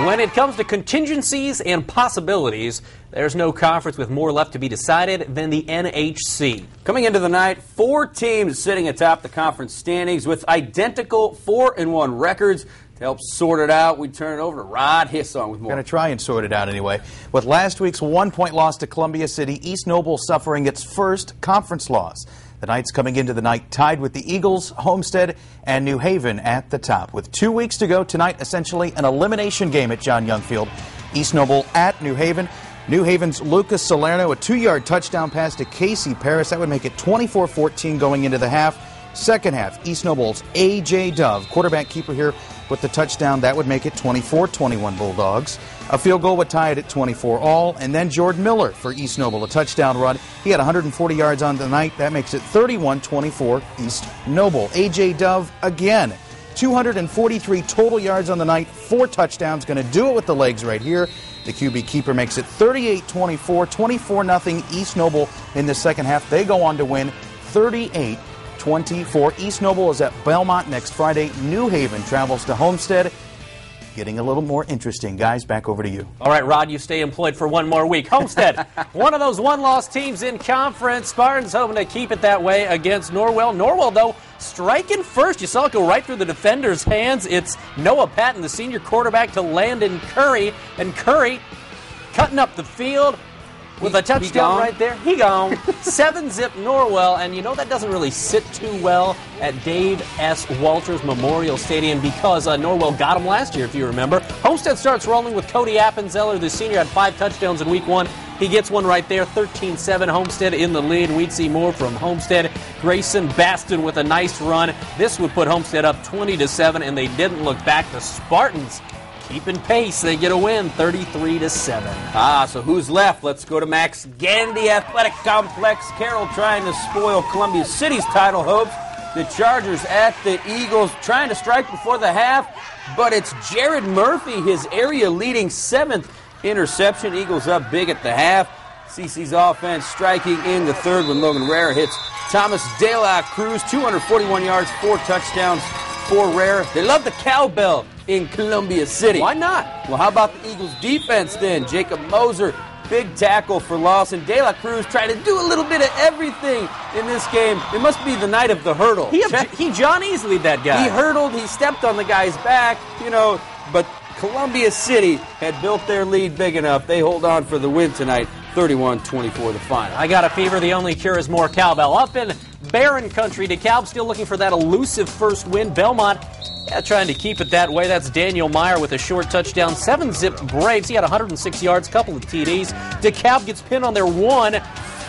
when it comes to contingencies and possibilities, there's no conference with more left to be decided than the NHC. Coming into the night, 4 teams sitting atop the conference standings with identical 4-1 records. To help sort it out, we turn it over to Rod Hisson with more. Going to try and sort it out anyway. With last week's 1-point loss to Columbia City, East Noble suffering its first conference loss. The Knights coming into the night tied with the Eagles, Homestead, and New Haven at the top. With 2 weeks to go tonight, essentially an elimination game at John Young Field. East Noble at New Haven. New Haven's Lucas Salerno, a 2-yard touchdown pass to Casey Paris. That would make it 24-14 going into the half. Second half, East Noble's A.J. Dove, quarterback keeper here, with the touchdown. That would make it 24-21 Bulldogs. A field goal would tie it at 24 all. And then Jordan Miller for East Noble, a touchdown run. He had 140 yards on the night. That makes it 31-24 East Noble. A.J. Dove again. 243 total yards on the night, 4 touchdowns. Going to do it with the legs right here. The QB keeper makes it 38-24, 24-0 East Noble in the second half. They go on to win 38-24. East Noble is at Belmont next Friday. New Haven travels to Homestead. Getting a little more interesting. Guys, back over to you. All right, Rod, you stay employed for one more week. Homestead, one of those one-loss teams in conference. Spartans hoping to keep it that way against Norwell. Norwell, though, striking first. You saw it go right through the defender's hands. It's Noah Patton, the senior quarterback, to Landon Curry. And Curry cutting up the field with a touchdown right there. He gone. 7-zip Norwell, and you know that doesn't really sit too well at Dave S. Walters Memorial Stadium because Norwell got him last year, if you remember. Homestead starts rolling with Cody Appenzeller. The senior had 5 touchdowns in week 1. He gets one right there, 13-7. Homestead in the lead. We'd see more from Homestead. Grayson Baston with a nice run. This would put Homestead up 20-7, and they didn't look back. The Spartans keeping pace. They get a win, 33-7. So who's left? Let's go to Max Gandy Athletic Complex. Carroll trying to spoil Columbia City's title hopes. The Chargers at the Eagles trying to strike before the half, but it's Jared Murphy, his area-leading 7th interception. Eagles up big at the half. CC's offense striking in the third when Logan Rare hits Thomas De La Cruz. 241 yards, 4 touchdowns for Rare. They love the cowbell in Columbia City. Why not? Well, how about the Eagles defense then? Jacob Moser, big tackle for loss, and De La Cruz trying to do a little bit of everything in this game. It must be the night of the hurdle. He John Easley'd that guy. He hurdled, he stepped on the guy's back, but Columbia City had built their lead big enough. They hold on for the win tonight, 31-24 the final. I got a fever. The only cure is more cowbell. Up in Barron Country, Dekalb still looking for that elusive first win. Belmont trying to keep it that way. That's Daniel Meyer with a short touchdown. 7-zip Braves. He had 106 yards, couple of TDs. Dekalb gets pinned on their 1.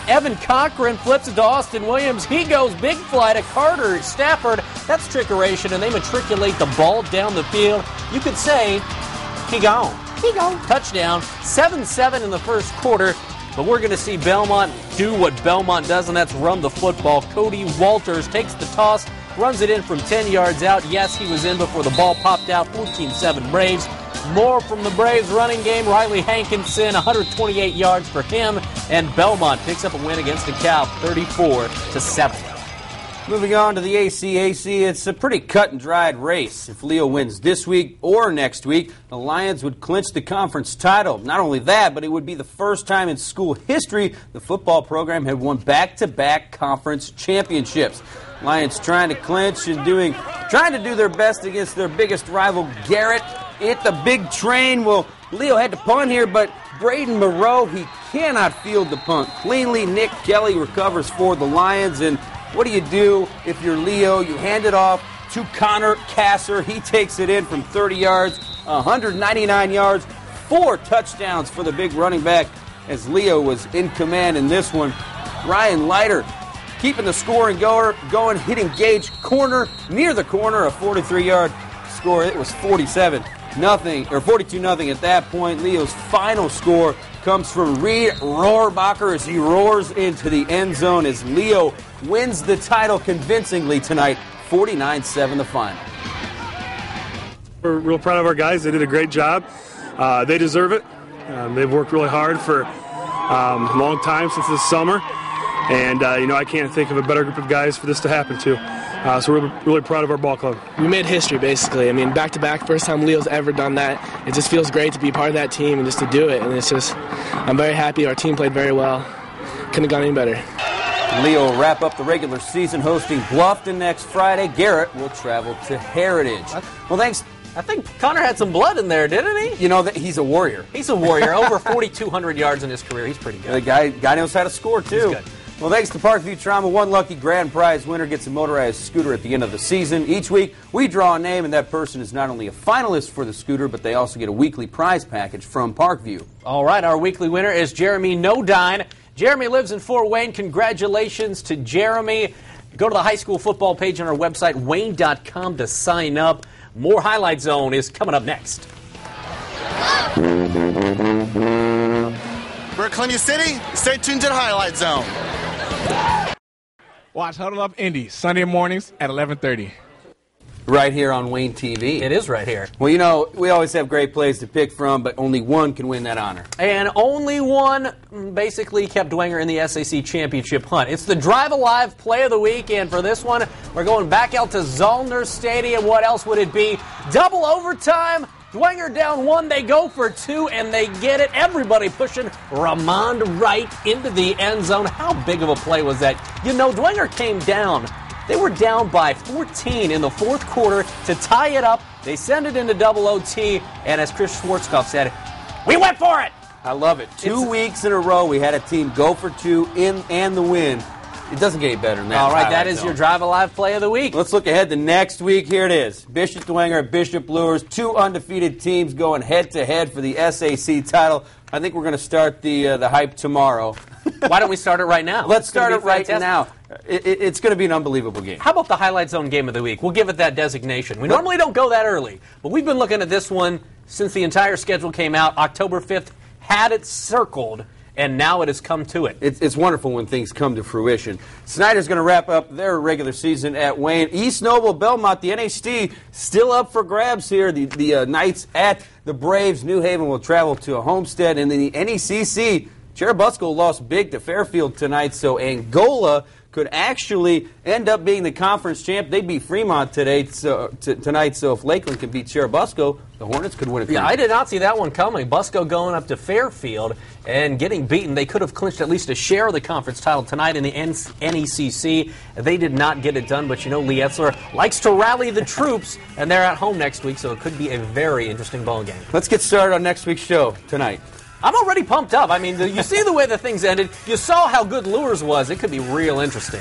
Evan Cochran flips it to Austin Williams. He goes big fly to Carter Stafford. That's trickeration, and they matriculate the ball down the field. You could say, he gone. He gone. Touchdown. 7-7 in the first quarter. But we're going to see Belmont do what Belmont does, and that's run the football. Cody Walters takes the toss, runs it in from 10 yards out. Yes, he was in before the ball popped out. 14-7 Braves. More from the Braves running game. Riley Hankinson, 128 yards for him. And Belmont picks up a win against DeKalb, 34-7. Moving on to the ACAC, it's a pretty cut-and-dried race. If Leo wins this week or next week, the Lions would clinch the conference title. Not only that, but it would be the first time in school history the football program had won back-to-back conference championships. Lions trying to clinch and trying to do their best against their biggest rival, Garrett. At the big train, well, Leo had to punt here, but Braden Moreau, he cannot field the punt cleanly. Nick Kelly recovers for the Lions, and what do if you're Leo? You hand it off to Connor Kasser. He takes it in from 30 yards, 199 yards, 4 touchdowns for the big running back as Leo was in command in this one. Ryan Leiter keeping the scoring going, hitting Gage corner, near the corner, a 43-yard score. It was 42-0 at that point. Leo's final score comes from Reed Rohrbacher as he roars into the end zone as Leo wins the title convincingly tonight, 49-7 the final. We're real proud of our guys. They did a great job. They deserve it. They've worked really hard for a long time since this summer. And, I can't think of a better group of guys for this to happen to. So we're really proud of our ball club. We made history, basically. I mean, back-to-back, first time Leo's ever done that. It just feels great to be part of that team and just to do it. And it's just, I'm very happy. Our team played very well. Couldn't have gone any better. Leo will wrap up the regular season hosting Bluffton next Friday. Garrett will travel to Heritage. Well, thanks. I think Connor had some blood in there, didn't he? You know that he's a warrior. He's a warrior. Over 4,200 yards in his career. He's pretty good. The guy knows how to score, too. He's good. Well, thanks to Parkview Trauma, one lucky grand prize winner gets a motorized scooter at the end of the season. Each week, we draw a name, and that person is not only a finalist for the scooter, but they also get a weekly prize package from Parkview. All right, our weekly winner is Jeremy Nodine. Jeremy lives in Fort Wayne. Congratulations to Jeremy. Go to the high school football page on our website, wayne.com, to sign up. More Highlight Zone is coming up next. We're at Columbia City. Stay tuned to the Highlight Zone. Watch Huddle Up Indy Sunday mornings at 11:30. Right here on WANE TV. It is right here. Well, we always have great plays to pick from, but only one can win that honor. And only one basically kept Dwenger in the SAC championship hunt. It's the Drive Alive Play of the Week, and for this one, we're going back out to Zollner Stadium. What else would it be? Double overtime. Dwenger down one, they go for two, and they get it. Everybody pushing Ramond Wright into the end zone. How big of a play was that? Dwenger came down. They were down by 14 in the fourth quarter to tie it up. They send it into double OT, and as Chris Schwarzkopf said, we went for it! I love it. 2 weeks in a row, we had a team go for two and the win. It doesn't get any better than that. All right, that is your Drive Alive Play of the Week. Let's look ahead to next week. Here it is. Bishop Dwenger, Bishop Lures, two undefeated teams going head-to-head for the SAC title. I think we're going to start the hype tomorrow. Why don't we start it right now? Let's start it right now. It's going to be an unbelievable game. How about the Highlight Zone Game of the Week? We'll give it that designation. We normally don't go that early, but we've been looking at this one since the entire schedule came out. October 5th had it circled, and now it has come to it. It's wonderful when things come to fruition. Snyder's going to wrap up their regular season at WANE. East Noble, Belmont, the NHD, still up for grabs here. The Knights at the Braves. New Haven will travel to a Homestead. And then the NECC, Cherubusco lost big to Fairfield tonight, so Angola could actually end up being the conference champ. They beat Fremont tonight, so if Lakeland can beat Cherubusco, the Hornets could win a Yeah, I did not see that one coming. Busco going up to Fairfield and getting beaten. They could have clinched at least a share of the conference title tonight in the NECC. They did not get it done, but Lee Etzler likes to rally the troops, and they're at home next week, so it could be a very interesting ball game. Let's get started on next week's show tonight. I'm already pumped up. I mean, you see the way the things ended. You saw how good Lures was. It could be real interesting.